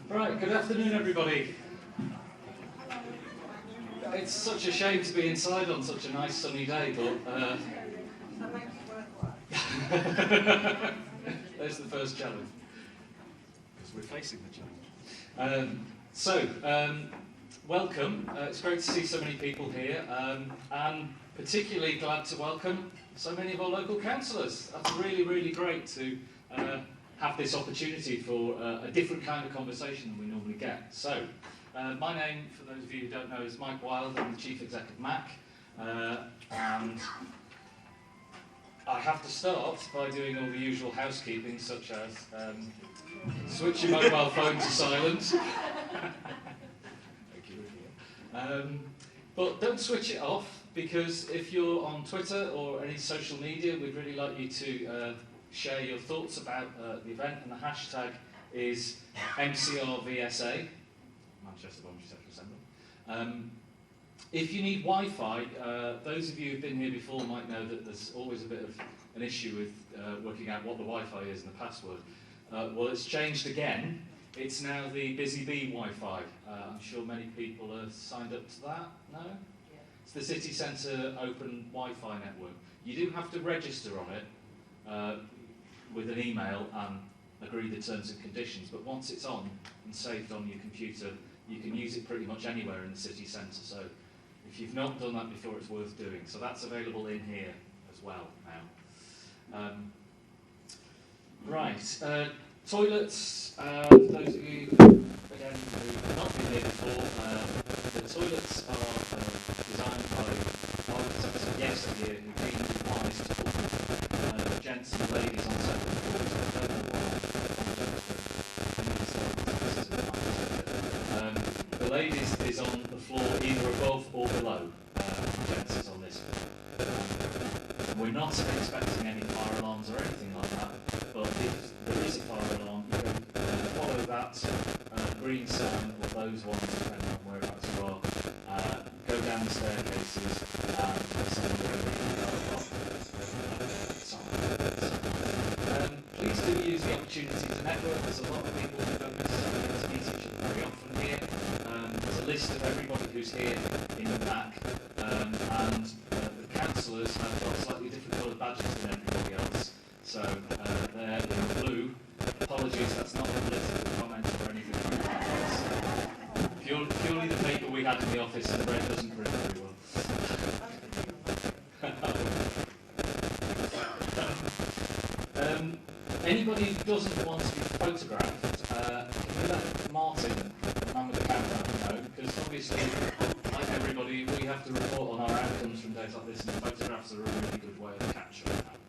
Right, good afternoon everybody. It's such a shame to be inside on such a nice sunny day, but there's the first challenge. Because we're facing the challenge. Welcome. It's great to see so many people here, and particularly glad to welcome so many of our local councillors. That's really, really great to have this opportunity for a different kind of conversation than we normally get. So, my name, for those of you who don't know, is Mike Wilde. I'm the Chief Exec of MAC, and I have to start by doing all the usual housekeeping, such as switch your mobile phone to silent. But don't switch it off, because if you're on Twitter or any social media, we'd really like you to share your thoughts about the event, and the hashtag is MCRVSA, Manchester Voluntary Sexual Assembly. If you need Wi-Fi, those of you who've been here before might know that there's always a bit of an issue with working out what the Wi-Fi is and the password. Well, it's changed again. It's now the Busy Bee Wi-Fi. I'm sure many people are signed up to that. No? Yeah. It's the city centre open Wi-Fi network. You do have to register on it with an email and agree the terms and conditions, but once it's on and saved on your computer, you can use it pretty much anywhere in the city centre. So if you've not done that before, it's worth doing. So that's available in here as well now. Right. Toilets, those of you, again, who have not been here before, the toilets are designed by architects and yesteryear who deemed it wise to put gents parade is on the floor either above or below fences on this. We're not expecting any fire alarms or anything like that, but if there is a fire alarm, you can follow that green sign or those ones, depending on whereabouts you are, go down the staircases and someone will please do use the opportunity to network. There's a lot of people who don't necessarily get to meet each other very often here. There's a list of everybody who's here in the back, and the councillors have got slightly different coloured badges than everybody else. So they're in blue. Apologies, that's not a political comment or anything like that. It's purely the paper we had in the office, and the red doesn't print very well. Anybody who doesn't want to be photographed, can you let Martin, the man with the camera, know? Because obviously, like everybody, we have to report on our outcomes from days like this, and photographs are a really good way of capturing that.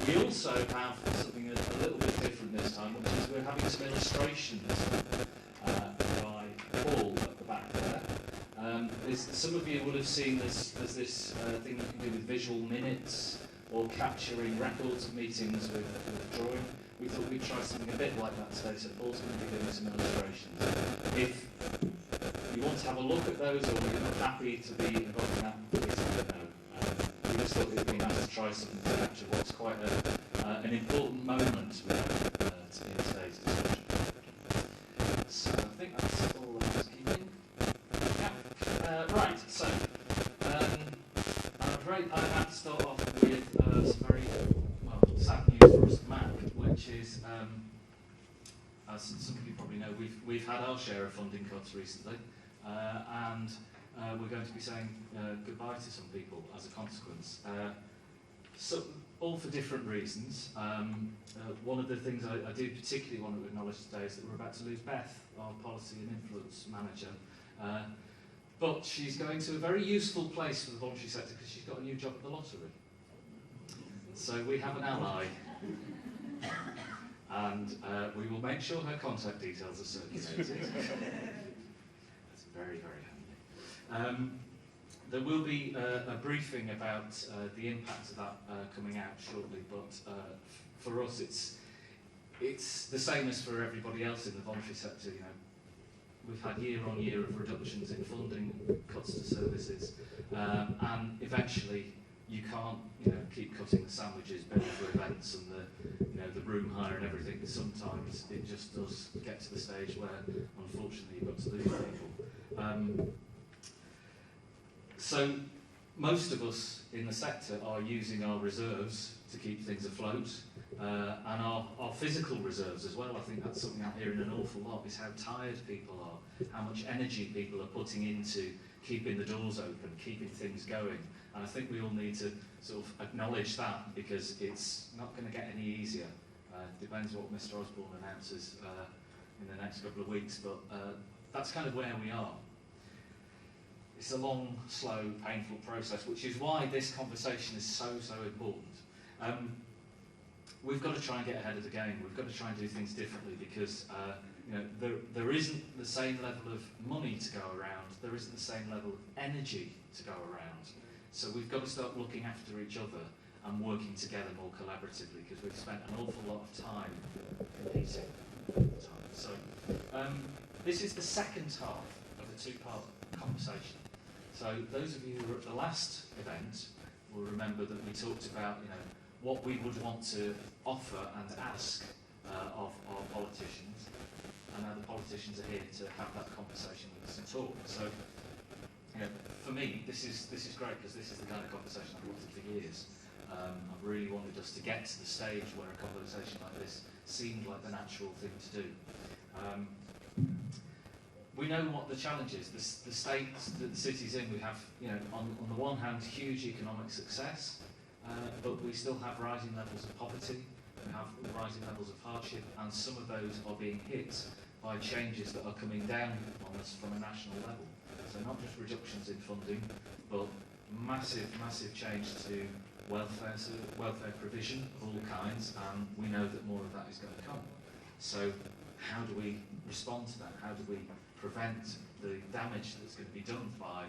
We also have something a little bit different this time, which is we're having some illustrations by Paul at the back there. Some of you would have seen there's this thing you can do with visual minutes, or capturing records of meetings with drawing. We thought we'd try something a bit like that today, so Paul's going to be giving some illustrations. If you want to have a look at those, or you're not happy to be involved in that, please let me know. We just thought it would be nice to try something to capture what's quite an important moment in today's discussion. So I think that's all the housekeeping. Yeah. Right, so I'm afraid I have to start off with some very sad news for us at Mac, which is, as some of you probably know, we've had our share of funding cuts recently, and we're going to be saying goodbye to some people as a consequence. So, all for different reasons. One of the things I do particularly want to acknowledge today is that we're about to lose Beth, our policy and influence manager. But she's going to a very useful place for the voluntary sector because she's got a new job at the lottery. So we have an ally, and we will make sure her contact details are circulated. That's very, very handy. There will be a briefing about the impact of that coming out shortly, but for us it's the same as for everybody else in the voluntary sector. You know, we've had year on year of reductions in funding, cuts to services, and eventually you can't, keep cutting the sandwiches, bill for events, and the room hire and everything. Sometimes it just does get to the stage where, unfortunately, you've got to lose people. So most of us in the sector are using our reserves to keep things afloat, and our physical reserves as well. I think that's something I'm hearing an awful lot, is how tired people are, how much energy people are putting into keeping the doors open, keeping things going. And I think we all need to sort of acknowledge that, because it's not going to get any easier. Depends what Mr. Osborne announces in the next couple of weeks, but that's kind of where we are. It's a long, slow, painful process, which is why this conversation is so, so important. We've got to try and get ahead of the game. We've got to try and do things differently, because there isn't the same level of money to go around. There isn't the same level of energy to go around. So we've got to start looking after each other and working together more collaboratively, because we've spent an awful lot of time competing. So this is the second half of a two-part conversation. So those of you who were at the last event will remember that we talked about what we would want to offer and ask of our politicians, and now the politicians are here to have that conversation with us and talk. So for me, this is great, because this is the kind of conversation I've wanted for years. I've really wanted us to get to the stage where a conversation like this seemed like the natural thing to do. We know what the challenge is. The state that the city's in, we have, on the one hand, huge economic success, but we still have rising levels of poverty, we have rising levels of hardship, and some of those are being hit by changes that are coming down on us from a national level. So not just reductions in funding, but massive, massive change to welfare provision of all kinds, and we know that more of that is going to come. So how do we respond to that? How do we prevent the damage that's going to be done by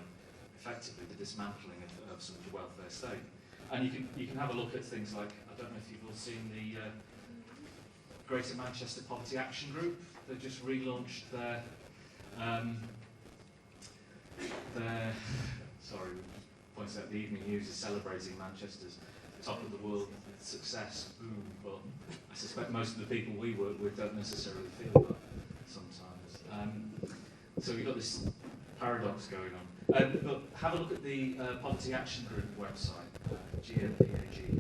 effectively the dismantling of some of the welfare state. And you can have a look at things like, I don't know if you've all seen the Greater Manchester Poverty Action Group. They've just relaunched their sorry, points out the Evening News is celebrating Manchester's top of the world success. Boom. But I suspect most of the people we work with don't necessarily feel that sometimes. So we've got this paradox going on. But have a look at the Poverty Action Group website, GMPAG.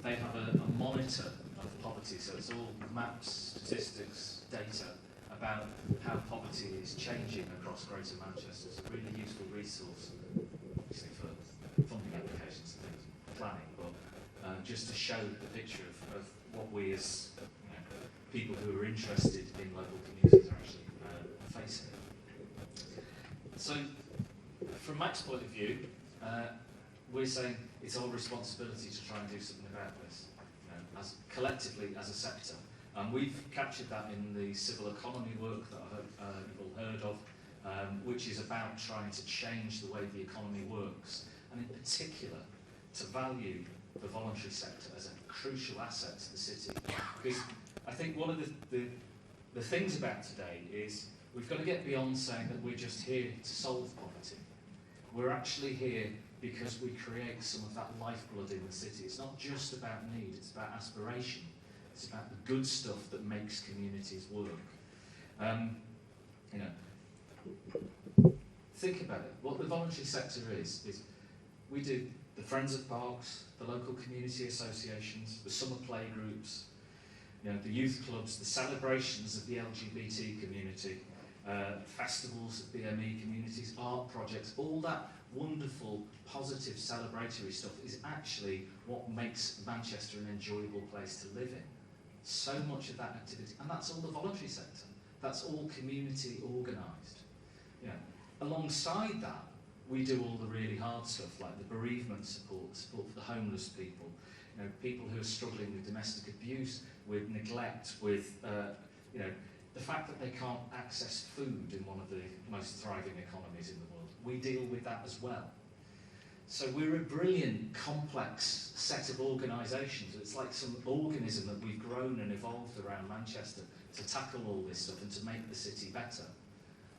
They have a monitor of poverty, so it's all maps, statistics, data about how poverty is changing across Greater Manchester. It's a really useful resource, obviously for funding applications and things, planning, but just to show the picture of what we as people who are interested in local communities are actually facing. So, from Mac's point of view, we're saying it's our responsibility to try and do something about this, as collectively as a sector. And we've captured that in the civil economy work that you've all heard of, which is about trying to change the way the economy works, and in particular, to value the voluntary sector as a crucial asset to the city. Because I think one of the things about today is we've got to get beyond saying that we're just here to solve poverty. We're actually here because we create some of that lifeblood in the city. It's not just about need, it's about aspiration. It's about the good stuff that makes communities work. Think about it. What the voluntary sector is we do the Friends of Parks, the local community associations, the summer play groups, the youth clubs, the celebrations of the LGBT community, festivals of BME communities, art projects, all that wonderful, positive, celebratory stuff is actually what makes Manchester an enjoyable place to live in. So much of that activity, and that's all the voluntary sector. That's all community organised. Alongside that, we do all the really hard stuff like the bereavement support for the homeless people, people who are struggling with domestic abuse, with neglect, with the fact that they can't access food in one of the most thriving economies in the world. We deal with that as well. So we're a brilliant, complex set of organisations. It's like some organism that we've grown and evolved around Manchester to tackle all this stuff and to make the city better.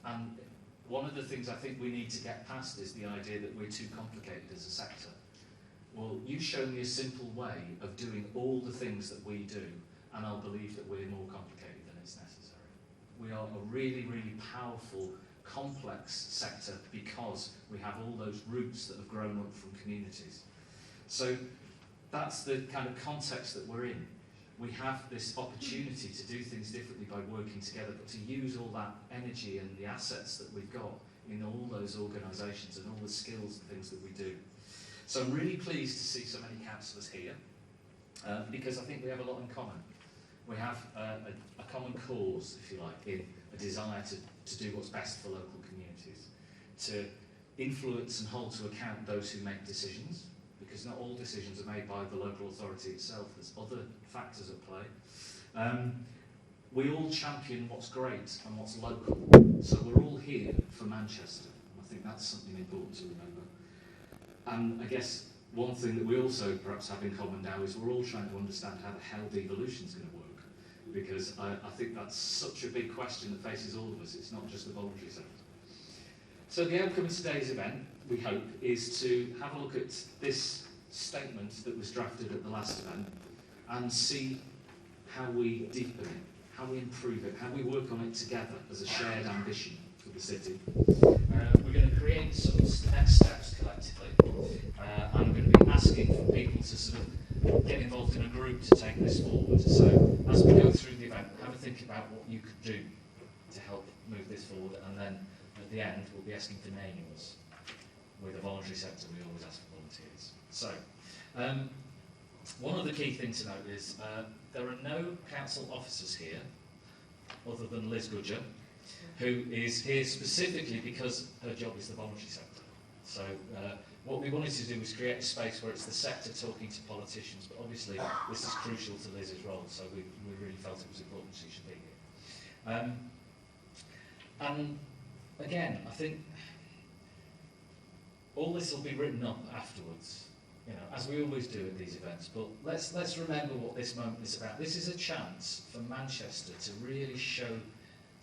And one of the things I think we need to get past is the idea that we're too complicated as a sector. Well, you show me a simple way of doing all the things that we do, and I'll believe that we're more complicated than it's necessary. We are a really, really powerful, complex sector because we have all those roots that have grown up from communities. So that's the kind of context that we're in. We have this opportunity to do things differently by working together, but to use all that energy and the assets that we've got in all those organisations and all the skills and things that we do. So I'm really pleased to see so many councillors here, because I think we have a lot in common. We have a common cause, if you like, in a desire to do what's best for local communities, to influence and hold to account those who make decisions, because not all decisions are made by the local authority itself. There's other factors at play. We all champion what's great and what's local. So we're all here for Manchester. I think that's something important to remember. And I guess one thing that we also perhaps have in common now is we're all trying to understand how the hell devolution is going to work. Because I think that's such a big question that faces all of us. It's not just the voluntary sector. So the outcome of today's event, we hope, is to have a look at this statement that was drafted at the last event and see how we deepen it, how we improve it, how we work on it together as a shared ambition for the city. We're going to create some next steps collectively. I'm going to be asking for people to sort of get involved in a group to take this forward. So as we go through the event, have a think about what you could do to help move this forward, and then at the end we'll be asking for names. With the voluntary sector, we always ask for volunteers. So, one of the key things to note is there are no council officers here, other than Liz Goodger, who is here specifically because her job is the voluntary sector. So, what we wanted to do was create a space where it's the sector talking to politicians, but obviously this is crucial to Liz's role, so we really felt it was important she should be here. And again, I think all this will be written up afterwards, you know, as we always do at these events, but let's remember what this moment is about. This is a chance for Manchester to really show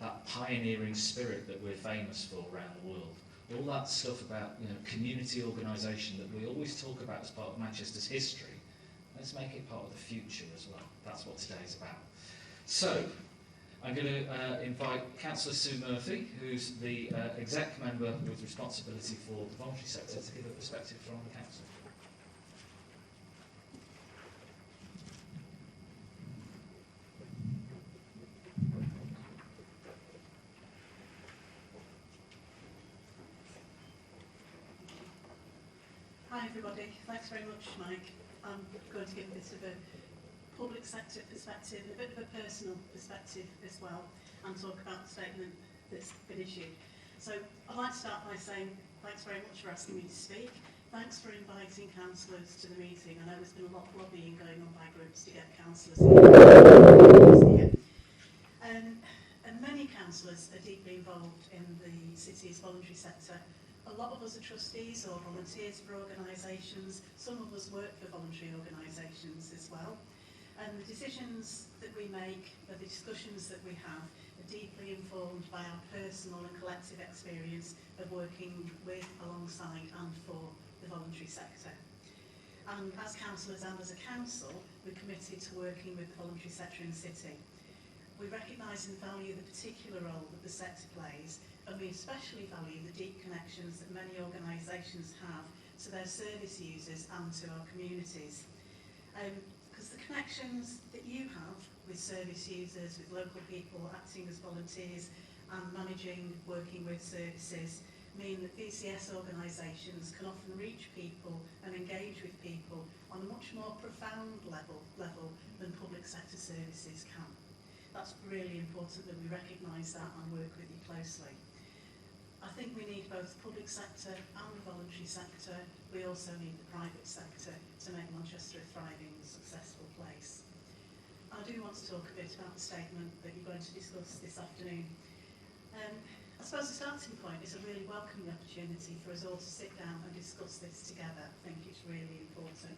that pioneering spirit that we're famous for around the world. All that stuff about, you know, community organisation that we always talk about as part of Manchester's history, let's make it part of the future as well. That's what today's about. So, I'm going to invite Councillor Sue Murphy, who's the exec member with responsibility for the voluntary sector, to give a perspective from the council. Hi everybody, thanks very much Mike. I'm going to give a bit of a public sector perspective, a bit of a personal perspective as well, and talk about the statement that's been issued. So I'd like to start by saying thanks very much for asking me to speak. Thanks for inviting councillors to the meeting. I know there's been a lot of lobbying going on by groups to get councillors here. And many councillors are deeply involved in the city's voluntary sector. A lot of us are trustees or volunteers for organisations. Some of us work for voluntary organisations as well. And the decisions that we make, the discussions that we have, are deeply informed by our personal and collective experience of working with, alongside and for the voluntary sector. And as councillors and as a council, we're committed to working with the voluntary sector in the city. We recognise and value the particular role that the sector plays, and we especially value the deep connections that many organisations have to their service users and to our communities. Because the connections that you have with service users, with local people acting as volunteers and managing, working with services, mean that VCS organisations can often reach people and engage with people on a much more profound level than public sector services can. That's really important that we recognise that and work with you closely. I think we need both the public sector and the voluntary sector. We also need the private sector to make Manchester a thriving, successful place. I do want to talk a bit about the statement that you're going to discuss this afternoon. I suppose the starting point is a really welcoming opportunity for us all to sit down and discuss this together. I think it's really important.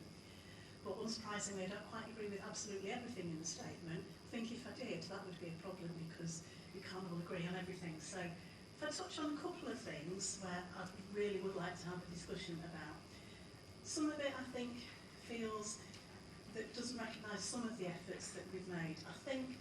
But unsurprisingly, I don't quite agree with absolutely everything in the statement. I think if I did, that would be a problem because we can't all agree on everything. So if I touch on a couple of things where I really would like to have a discussion about. Some of it, I think, feels that doesn't recognise some of the efforts that we've made. I think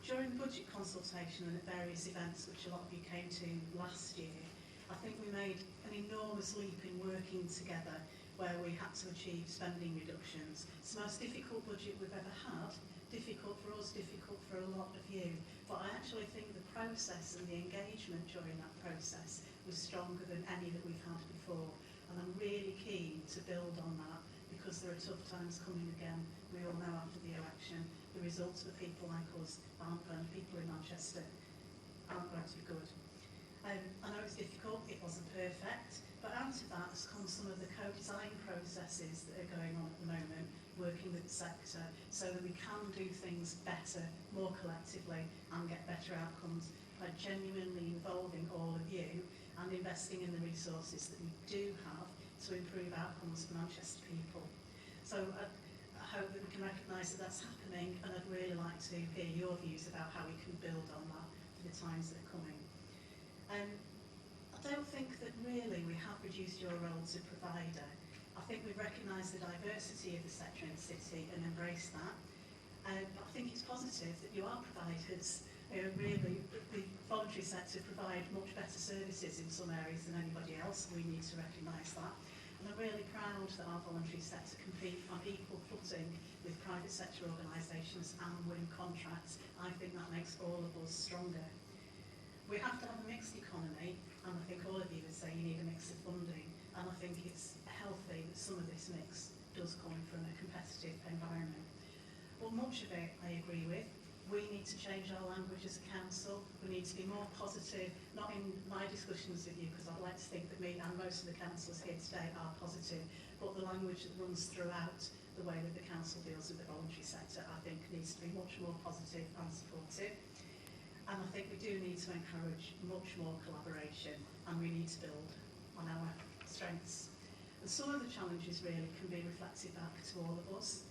during the budget consultation and at various events, which a lot of you came to last year, I think we made an enormous leap in working together where we had to achieve spending reductions. It's the most difficult budget we've ever had, difficult for us, difficult for a lot of you. But I actually think the process and the engagement during that process was stronger than any that we've had before. And I'm really keen to build on that because there are tough times coming again. We all know after the election, the results for people like us aren't going, people in Manchester aren't going to be good. I know it's difficult, it wasn't perfect, but out of that has come some of the co-design processes that are going on at the moment, working with the sector, so that we can do things better, more collectively, and get better outcomes by genuinely involving all of you and investing in the resources that we do have to improve outcomes for Manchester people. So I hope that we can recognise that that's happening, and I'd really like to hear your views about how we can build on that for the times that are coming. I don't think that really we have reduced your role to provider. I think we recognise the diversity of the sector in the city and embrace that. I think it's positive that you are providers. Really, the voluntary sector provide much better services in some areas than anybody else. We need to recognise that. And I'm really proud that our voluntary sector compete on equal footing with private sector organisations and win contracts. I think that makes all of us stronger. We have to have a mixed economy, and I think all of you would say you need a mix of funding, and I think it's healthy that some of this mix does come from a competitive environment. But much of it I agree with. We need to change our language as a council. We need to be more positive, not in my discussions with you, because I'd like to think that me and most of the councillors here today are positive, but the language that runs throughout the way that the council deals with the voluntary sector, I think, needs to be much more positive and supportive. And I think we do need to encourage much more collaboration, and we need to build on our strengths. And some of the challenges really can be reflected back to all of us.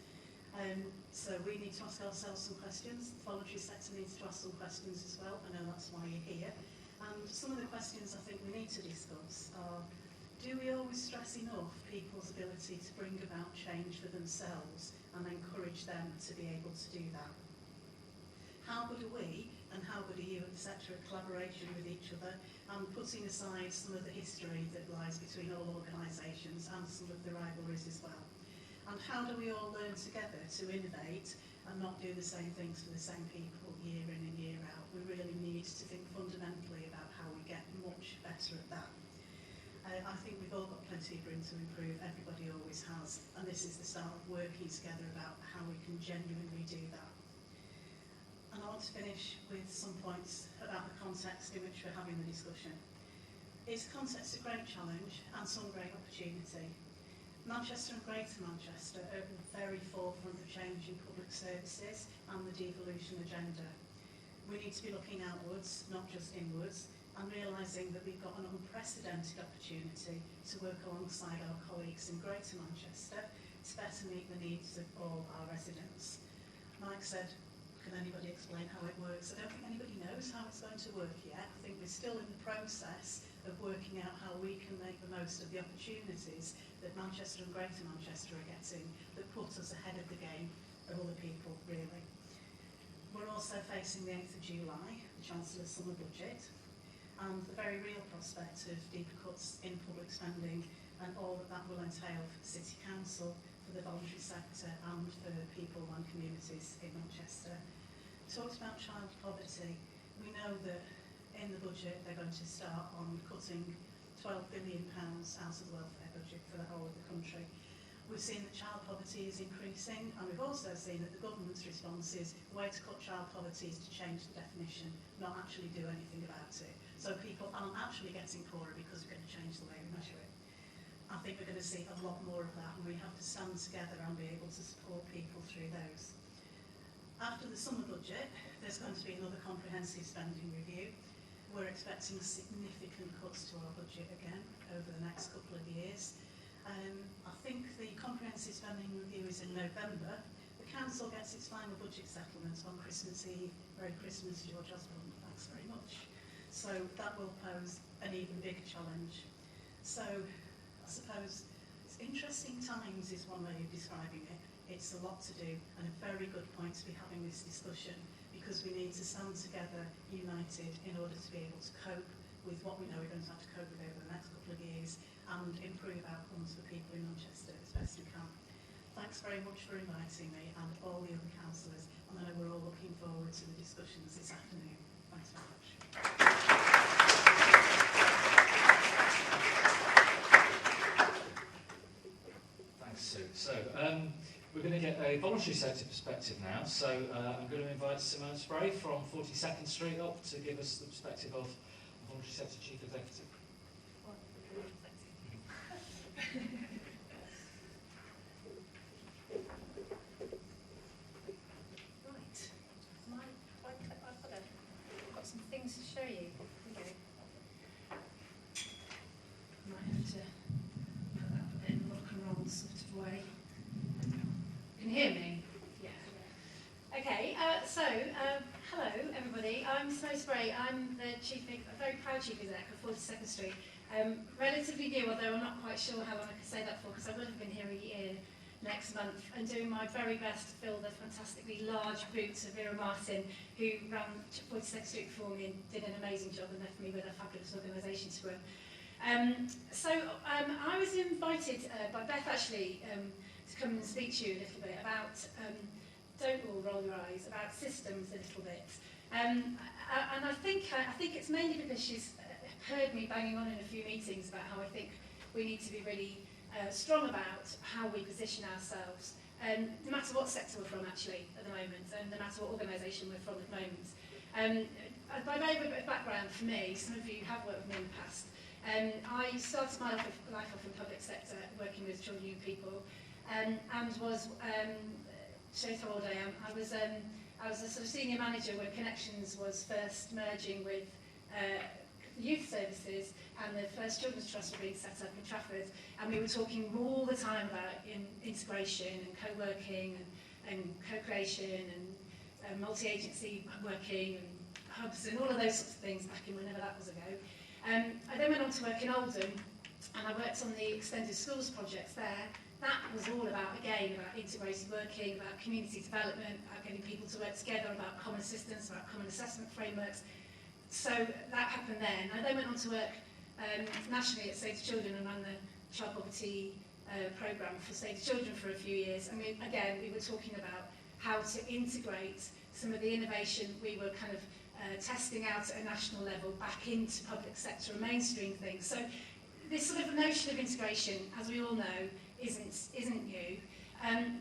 So we need to ask ourselves some questions. The voluntary sector needs to ask some questions as well. I know that's why you're here. And some of the questions I think we need to discuss are, do we always stress enough people's ability to bring about change for themselves and encourage them to be able to do that? How good are we and how good are you at the sector at collaboration with each other, and putting aside some of the history that lies between all organisations and some of the rivalries as well? And how do we all learn together to innovate and not do the same things for the same people year in and year out? We really need to think fundamentally about how we get much better at that. I think we've all got plenty of room to improve, everybody always has, and this is the start of working together about how we can genuinely do that. And I want to finish with some points about the context in which we're having the discussion. It's a context of great challenge and some great opportunity. Manchester and Greater Manchester are at the very forefront of change in public services and the devolution agenda. We need to be looking outwards, not just inwards, and realising that we've got an unprecedented opportunity to work alongside our colleagues in Greater Manchester to better meet the needs of all our residents. Mike said, can anybody explain how it works? I don't think anybody knows how it's going to work yet. I think we're still in the process of working out how we can make the most of the opportunities that Manchester and Greater Manchester are getting that put us ahead of the game of other people, really. We're also facing the 8th of July, the Chancellor's summer budget, and the very real prospect of deeper cuts in public spending and all that that will entail for the City Council, for the voluntary sector and for people and communities in Manchester. Talked about child poverty. We know that in the budget they're going to start on cutting £12 billion out of the welfare budget for the whole of the country. We've seen that child poverty is increasing, and we've also seen that the government's response is the way to cut child poverty is to change the definition, not actually do anything about it. So people aren't actually getting poorer because we're going to change the way we measure it. I think we're going to see a lot more of that, and we have to stand together and be able to support people through those. After the summer budget, there's going to be another comprehensive spending review. We're expecting significant cuts to our budget again over the next couple of years. I think the comprehensive spending review is in November. The council gets its final budget settlement on Christmas Eve. Merry Christmas, George Osborne. Thanks very much. So that will pose an even bigger challenge. So I suppose it's interesting times is one way of describing it. It's a lot to do, and a very good point to be having this discussion, because we need to stand together, united, in order to be able to cope with what we know we're going to have to cope with over the next couple of years and improve outcomes for people in Manchester as best we can. Thanks very much for inviting me and all the other councillors, and I know we're all looking forward to the discussions this afternoon. Thanks very much. Thanks, Sue. So, we're going to get a voluntary sector perspective now. So I'm going to invite Simone Spray from 42nd Street up to give us the perspective of the voluntary sector chief executive. I've got some things to show you. Okay. Might have to put that in a look and roll sort of way. Can you hear me? Yeah. Okay, hello everybody. I'm Simone Spray. I'm the very proud chief exec of 42nd Street. Relatively new, although I'm not quite sure how long I can say that for, because I will have been here a year next month, and doing my very best to fill the fantastically large boots of Vera Martin, who ran 42nd Street before me and did an amazing job and left me with a fabulous organisation to run. I was invited by Beth actually to come and speak to you a little bit about, don't all roll your eyes, about systems a little bit. And I think it's mainly because she's heard me banging on in a few meetings about how I think we need to be really strong about how we position ourselves no matter what sector we're from actually at the moment, and no matter what organisation we're from at the moment. By way of a bit of background for me, some of you have worked with me in the past. I started my life off in the public sector, working with children and young people, and was, shows how old I am, I was a sort of senior manager when Connections was first merging with youth services, and the first children's trust were being set up in Trafford, and we were talking all the time about integration and co-working and co-creation and multi-agency working and hubs and all of those sorts of things back in whenever that was ago. I then went on to work in Oldham, and I worked on the extended schools projects there. That was all about, again, about integrated working, about community development, about getting people to work together, about common systems, about common assessment frameworks. So that happened then. I then went on to work nationally at Save the Children and ran the child poverty programme for Save the Children for a few years. And we were talking about how to integrate some of the innovation we were kind of testing out at a national level back into public sector and mainstream things. So this sort of notion of integration, as we all know, isn't new.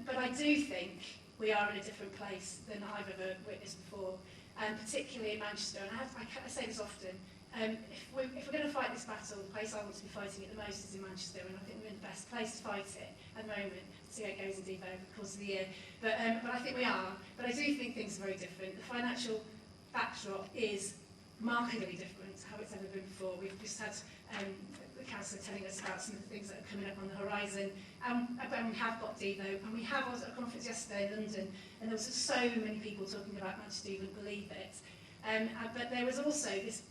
But I do think we are in a different place than I've ever witnessed before, particularly in Manchester. And I say this often. If we're going to fight this battle, the place I want to be fighting it the most is in Manchester, and I think we're in the best place to fight it at the moment. See how it goes in Devo over the course of the year. But I think we are. But I do think things are very different. The financial backdrop is markedly different to how it's ever been before. We've just had the councillor telling us about some of the things that are coming up on the horizon. And we have got Devo, and we have, I was at a conference yesterday in London, and there was so many people talking about Manchester, you wouldn't believe it. But there was also this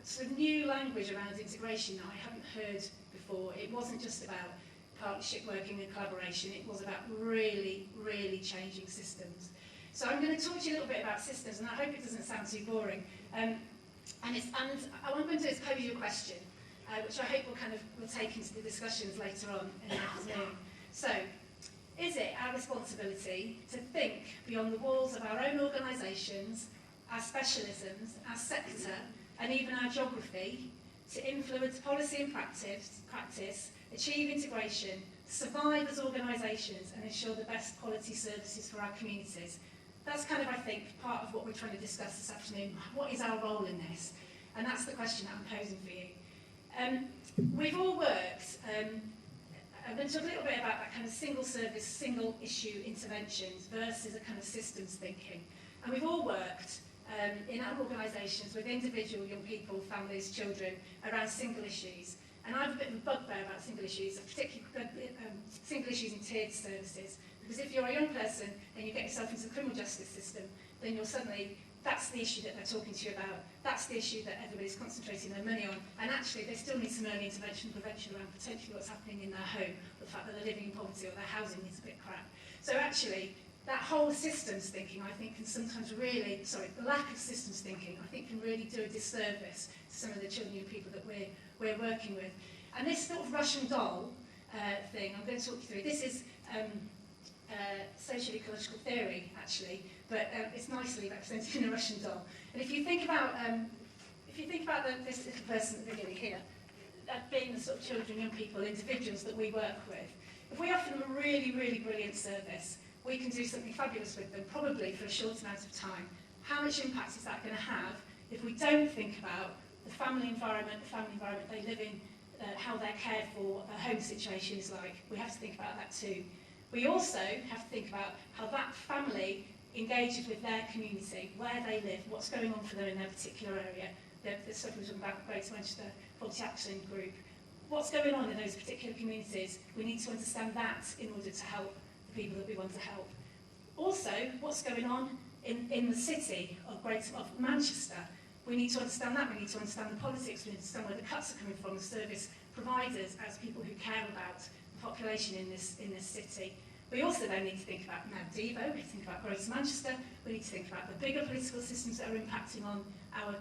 sort of new language around integration that I haven't heard before. It wasn't just about partnership working and collaboration, it was about really, really changing systems. So I'm going to talk to you a little bit about systems, and I hope it doesn't sound too boring. And what I'm going to do is pose you a question, which I hope we'll take into the discussions later on in the afternoon. So, is it our responsibility to think beyond the walls of our own organisations, our specialisms, our sector, and even our geography, to influence policy and practice, achieve integration, survive as organisations, and ensure the best quality services for our communities? That's kind of, I think, part of what we're trying to discuss this afternoon. What is our role in this? And that's the question that I'm posing for you. We've all worked, I'm going to talk a little bit about that kind of single service, single issue interventions versus a kind of systems thinking. And we've all worked in our organisations with individual young people, families, children, around single issues. And I have a bit of a bugbear about single issues, particularly single issues in tiered services. Because if you're a young person and you get yourself into the criminal justice system, then you're suddenly, that's the issue that they're talking to you about. That's the issue that everybody's concentrating their money on. And actually, they still need some early intervention and prevention around potentially what's happening in their home, the fact that they're living in poverty or their housing is a bit crap. So actually, that whole systems thinking, I think, can sometimes really, the lack of systems thinking, I think, can really do a disservice to some of the children and people that we're working with. And this sort of Russian doll thing, I'm going to talk you through. This is social ecological theory, actually, but it's nicely represented in a Russian doll. And if you think about this little person at the beginning here, being the sort of children, young people, individuals that we work with, if we offer them a really, really brilliant service, we can do something fabulous with them, probably for a short amount of time. How much impact is that going to have if we don't think about the family environment they live in, how they're cared for, what their home situation is like? We have to think about that too. We also have to think about how that family engages with their community, where they live, what's going on for them in their particular area. The stuff we were talking about Greater Manchester Poverty Action Group. What's going on in those particular communities? We need to understand that in order to help the people that we want to help. Also, what's going on in the city of Manchester? We need to understand that. We need to understand the politics. We need to understand where the cuts are coming from, the service providers as people who care about the population in this city. We also then need to think about Devo, we need to think about Greater Manchester, we need to think about the bigger political systems that are impacting on our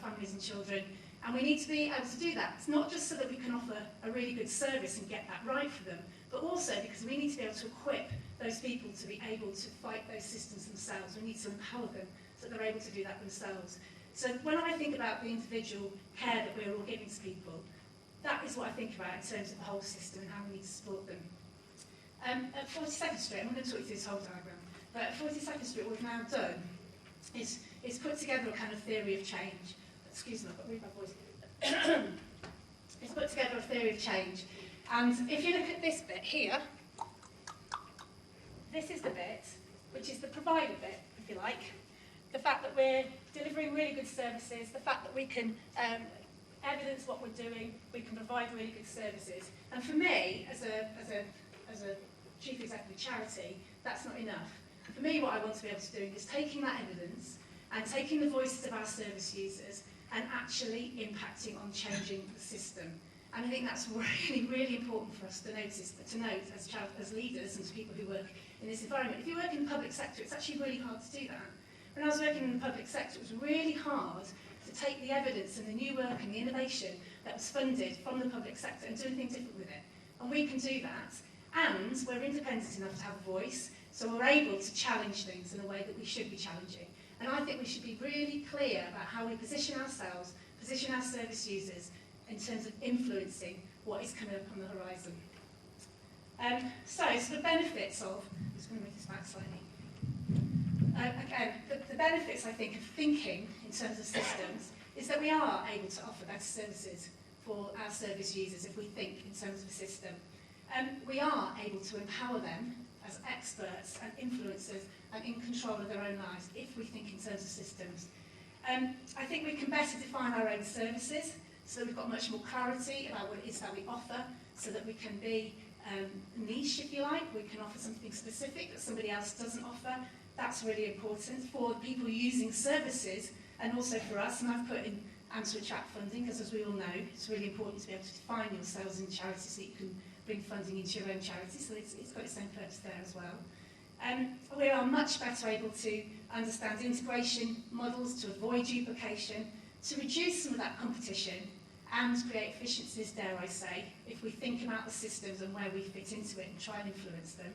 families and children, and we need to be able to do that. It's not just so that we can offer a really good service and get that right for them, but also because we need to be able to equip those people to be able to fight those systems themselves. We need to empower them so that they're able to do that themselves. So when I think about the individual care that we're all giving to people, that is what I think about in terms of the whole system and how we need to support them. At 42nd Street, I'm going to talk you through this whole diagram, but at 42nd Street what we've now done is put together a kind of theory of change. Excuse me, I've got to read my voice. It's put together a theory of change. And if you look at this bit here, this is the bit, which is the provider bit, if you like. The fact that we're delivering really good services, the fact that we can evidence what we're doing, we can provide really good services. And for me, as a chief executive charity, that's not enough. For me, what I want to be able to do is taking that evidence and taking the voices of our service users and actually impacting on changing the system. And I think that's really, really important for us to note as leaders and to people who work in this environment. If you work in the public sector, it's actually really hard to do that. When I was working in the public sector, it was really hard to take the evidence and the new work and the innovation that was funded from the public sector and do anything different with it. And we can do that. And we're independent enough to have a voice, so we're able to challenge things in a way that we should be challenging. And I think we should be really clear about how we position ourselves, position our service users, in terms of influencing what is coming up on the horizon. So the benefits of, I'm just going to move this back slightly. Again, the benefits, I think, of thinking in terms of systems is that we are able to offer better services for our service users if we think in terms of a system. We are able to empower them as experts and influencers and in control of their own lives if we think in terms of systems. I think we can better define our own services, so we've got much more clarity about what it is that we offer, so that we can be niche, if you like. We can offer something specific that somebody else doesn't offer. That's really important for people using services and also for us. And I've put in and to attract funding, because as we all know, it's really important to be able to define yourselves in charity so you can bring funding into your own charity. So it's got its own purpose there as well. We are much better able to understand integration models, to avoid duplication, to reduce some of that competition and create efficiencies, dare I say, if we think about the systems and where we fit into it and try and influence them.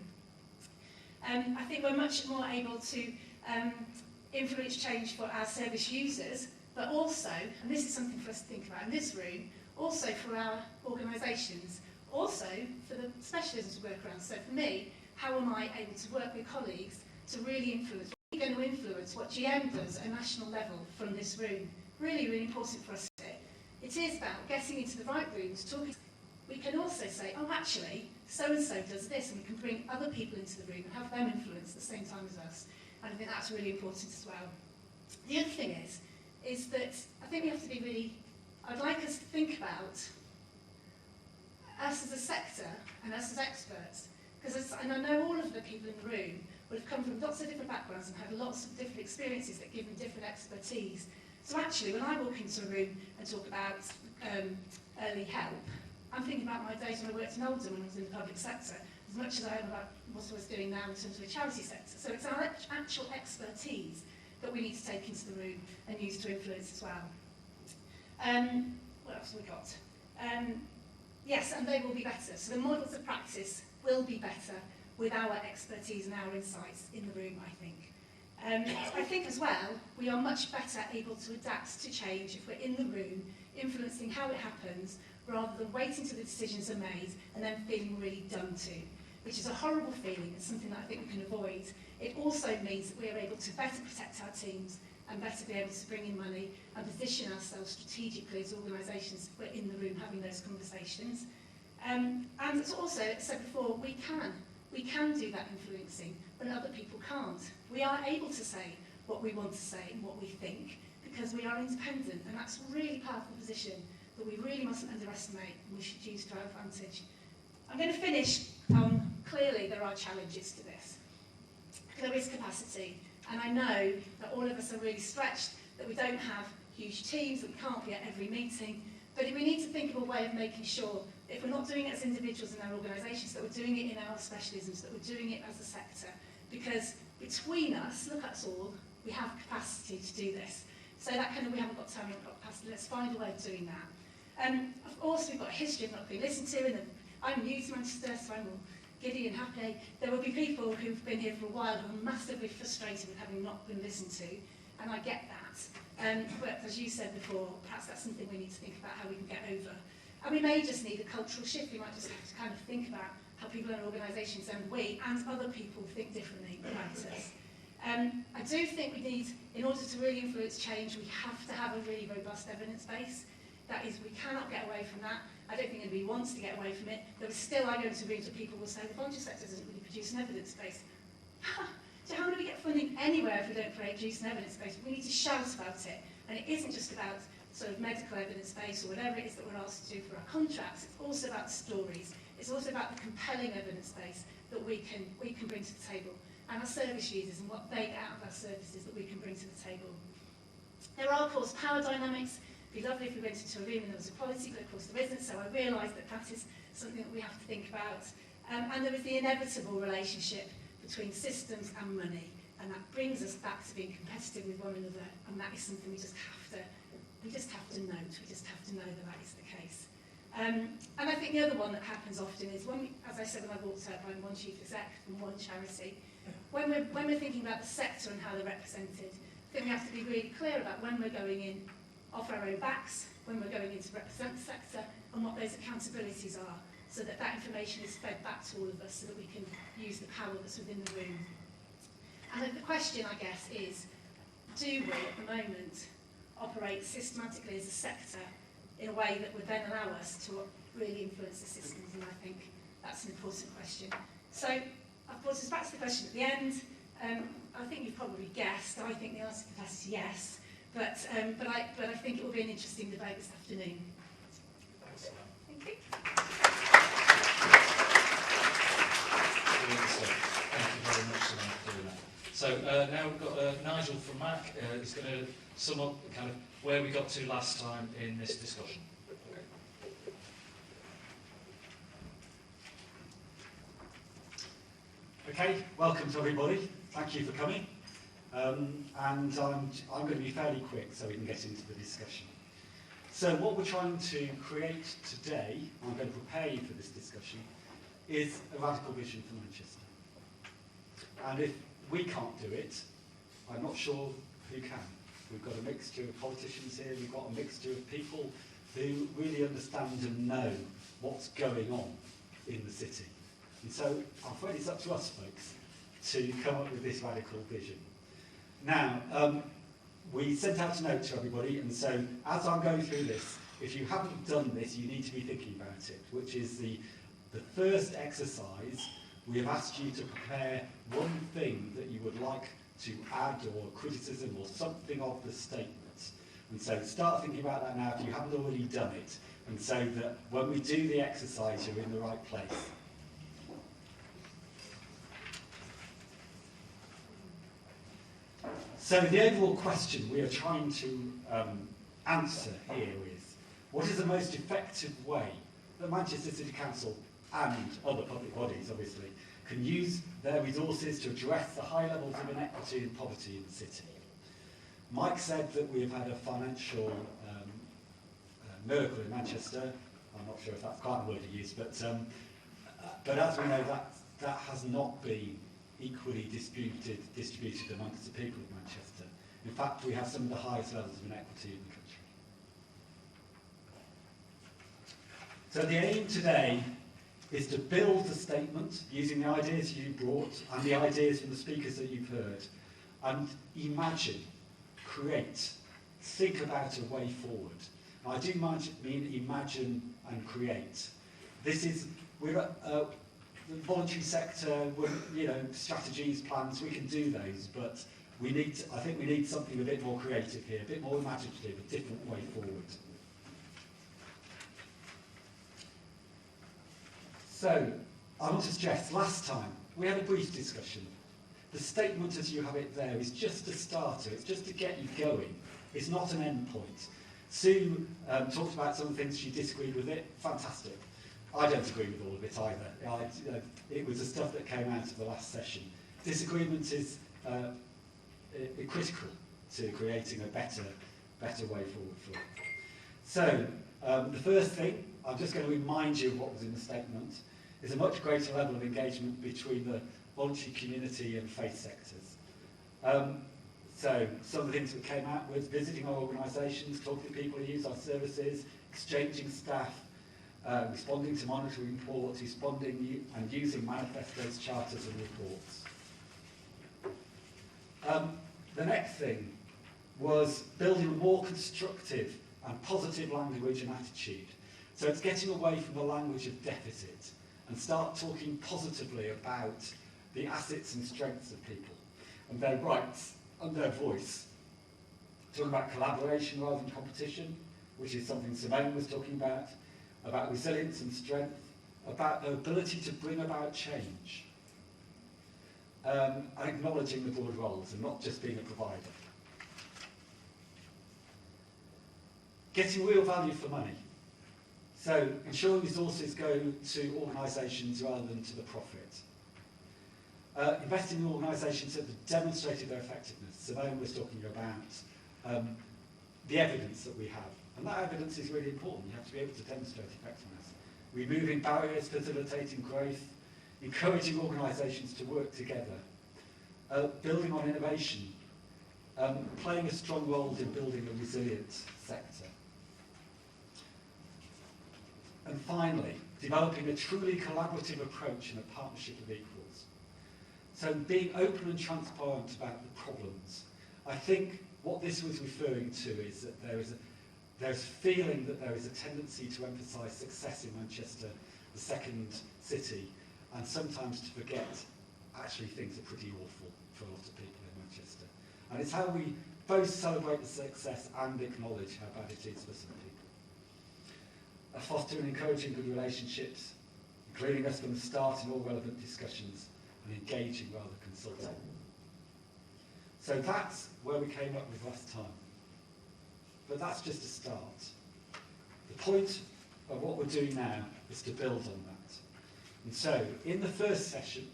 I think we're much more able to influence change for our service users, but also, and this is something for us to think about in this room, also for our organisations, also for the specialisms we work around. So for me, how am I able to work with colleagues to really influence? We're going to influence what GM does at a national level from this room. Really, really important for us here. It is about getting into the right rooms, talking. We can also say, oh, actually, so-and-so does this, and we can bring other people into the room and have them influence at the same time as us. And I think that's really important as well. The other thing is that I think we have to be really, I'd like us to think about us as a sector and us as experts, and I know all of the people in the room would have come from lots of different backgrounds and had lots of different experiences that give them different expertise. So actually, when I walk into a room and talk about early help, I'm thinking about my days when I worked in Oldham when I was in the public sector, as much as I am about what I was doing now in terms of the charity sector. So it's our actual expertise that we need to take into the room and use to influence as well. What else have we got? Yes, and they will be better. So the models of practice will be better with our expertise and our insights in the room, I think. I think as well, we are much better able to adapt to change if we're in the room, influencing how it happens, rather than waiting till the decisions are made and then feeling really done to, which is a horrible feeling. It's something that I think we can avoid. It also means that we are able to better protect our teams and better be able to bring in money and position ourselves strategically as organisations if we're in the room having those conversations. And it's also, as I said before, we can do that influencing when other people can't. We are able to say what we want to say and what we think because we are independent, and that's a really powerful position that we really mustn't underestimate and we should use to our advantage. I'm going to finish on, clearly there are challenges to this. There is capacity, and I know that all of us are really stretched, that we don't have huge teams, that we can't be at every meeting, but we need to think of a way of making sure that if we're not doing it as individuals in our organisations, that we're doing it in our specialisms, that we're doing it as a sector, because between us, look at us all, we have capacity to do this. So that kind of, we haven't got time, we haven't got capacity, let's find a way of doing that. Of course, we've got a history of not being listened to, and I'm new to Manchester, so I'm all giddy and happy. There will be people who've been here for a while who are massively frustrated with having not been listened to, and I get that. But as you said before, perhaps that's something we need to think about how we can get over. And we may just need a cultural shift. We might just have to kind of think about how people in organisations and we and other people think differently about us. I do think we need, in order to really influence change, we have to have a really robust evidence base. That is, we cannot get away from that. I don't think anybody wants to get away from it. There is still arguing to rooms where people will say the voluntary sector doesn't really produce an evidence base. So how do we get funding anywhere if we don't produce an evidence base? We need to shout about it. And it isn't just about sort of medical evidence base or whatever it is that we're asked to do for our contracts. It's also about stories. It's also about the compelling evidence base that we can bring to the table, and our service users and what they get out of our services that we can bring to the table. There are, of course, power dynamics. It'd be lovely if we went into a room and there was equality, but of course there isn't, so I realise that that is something that we have to think about. And there is the inevitable relationship between systems and money, and that brings us back to being competitive with one another, and that is something we just have to note. We just have to know that that is the case. And I think the other one that happens often is when we, as I said when I walked up, I'm one chief exec from one charity. When we're thinking about the sector and how they're represented, I think we have to be really clear about when we're going in off our own backs, when we're going in to represent the sector, and what those accountabilities are, so that that information is fed back to all of us so that we can use the power that's within the room. And the question, I guess, is, do we, at the moment, operate systematically as a sector in a way that would then allow us to really influence the systems? And I think that's an important question. So, of course, it's back to the question at the end. I think you've probably guessed. I think the answer to that is yes. But I think it will be an interesting debate this afternoon. Thank you. Brilliant stuff. Thank you very much for doing that. So now we've got Nigel from MAC. He's going to sum up kind of where we got to last time in this discussion. Okay, welcome to everybody. Thank you for coming. And I'm going to be fairly quick so we can get into the discussion. So what we're trying to create today, I'm going to prepare you for this discussion, is a radical vision for Manchester. And if we can't do it, I'm not sure who can. We've got a mixture of politicians here, we've got a mixture of people who really understand and know what's going on in the city. And so I'm afraid it's up to us, folks, to come up with this radical vision. Now, we sent out a note to everybody, and so as I'm going through this, if you haven't done this, you need to be thinking about it, which is the first exercise. We have asked you to prepare one thing that you would like to add, or criticism, or something of the statement. And so start thinking about that now if you haven't already done it, and so that when we do the exercise, you're in the right place. So the overall question we are trying to answer here is, what is the most effective way that Manchester City Council and other public bodies, obviously, can use their resources to address the high levels of inequity and poverty in the city? Mike said that we have had a financial miracle in Manchester. I'm not sure if that's quite the word he used, but as we know, that has not been equally distributed amongst the people of Manchester. In fact, we have some of the highest levels of inequity in the country. So the aim today is to build the statement using the ideas you brought and the ideas from the speakers that you've heard, and imagine, create, think about a way forward. Now, I do mean imagine and create. We're the voluntary sector, strategies, plans, we can do those, but I think we need something a bit more creative here, a bit more imaginative, a different way forward. So, I want to stress, last time, we had a brief discussion. The statement as you have it there is just a starter, it's just to get you going. It's not an end point. Sue talked about some things she disagreed with it, fantastic. I don't agree with all of it either. It was the stuff that came out of the last session. Disagreement is critical to creating a better way forward for it. So, the first thing, I'm just going to remind you of what was in the statement, is a much greater level of engagement between the voluntary community and faith sectors. So, some of the things that came out was visiting our organisations, talking to people who use our services, exchanging staff, responding to monitoring reports, responding and using manifestos, charters and reports. The next thing was building a more constructive and positive language and attitude. So it's getting away from the language of deficit and start talking positively about the assets and strengths of people and their rights and their voice. Talking about collaboration rather than competition, which is something Simone was talking about resilience and strength, about their ability to bring about change, and acknowledging the broad roles and not just being a provider. Getting real value for money. So ensuring resources go to organisations rather than to the profit. Investing in organisations that have demonstrated their effectiveness. Simone was talking about the evidence that we have. And that evidence is really important. You have to be able to demonstrate effectiveness. Removing barriers, facilitating growth, encouraging organisations to work together, building on innovation, playing a strong role in building a resilient sector. And finally, developing a truly collaborative approach and a partnership of equals. So being open and transparent about the problems. I think what this was referring to is that there's a feeling that there is a tendency to emphasise success in Manchester, the second city, and sometimes to forget actually things are pretty awful for a lot of people in Manchester. And it's how we both celebrate the success and acknowledge how bad it is for some people. Fostering and encouraging good relationships, including us from the start in all relevant discussions, and engaging rather than consulting. So that's where we came up with last time. But that's just a start. The point of what we're doing now is to build on that. And so, in the first session,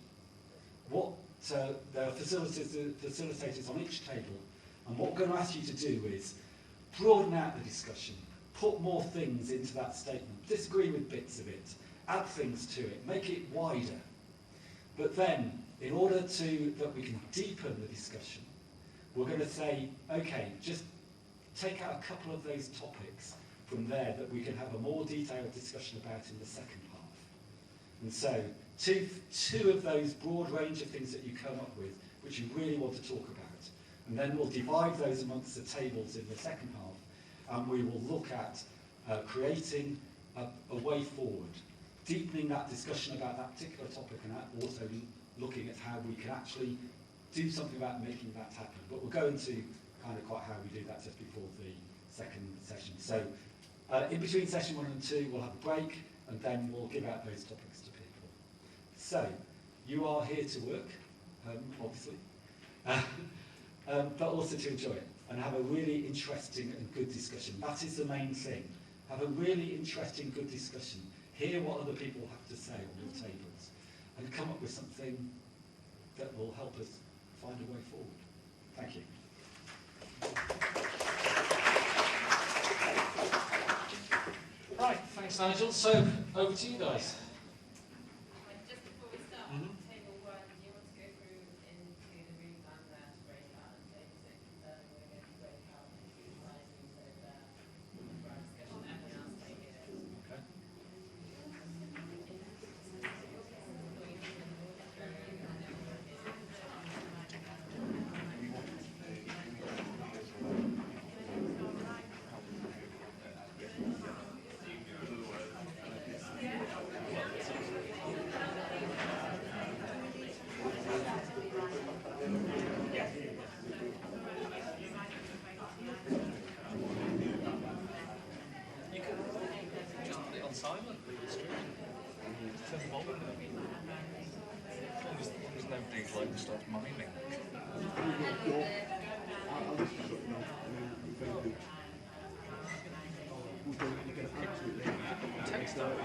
there are facilitators on each table, and what we're going to ask you to do is broaden out the discussion, put more things into that statement, disagree with bits of it, add things to it, make it wider. But then, in order that we can deepen the discussion, we're going to say, okay, just take out a couple of those topics from there that we can have a more detailed discussion about in the second half. And so, two of those broad range of things that you come up with, which you really want to talk about. And then we'll divide those amongst the tables in the second half, and we will look at creating a way forward, deepening that discussion about that particular topic, and also looking at how we can actually do something about making that happen. But we'll go into kind of quite how we do that just before the second session. So in between session 1 and 2, we'll have a break, and then we'll give out those topics to people. So you are here to work, obviously, but also to enjoy it and have a really interesting and good discussion. That is the main thing. Have a really interesting, good discussion. Hear what other people have to say on your tables, and come up with something that will help us find a way forward. Thank you. Right, thanks Nigel. So, over to you guys. Just before we start, table 1, do you want to go through into the room and to break out, and table 6, we're going to break out and utilise these for our discussion. Everyone else take it. Okay. Silent, turn the volume up. As long as nobody's like starts miming. Text out.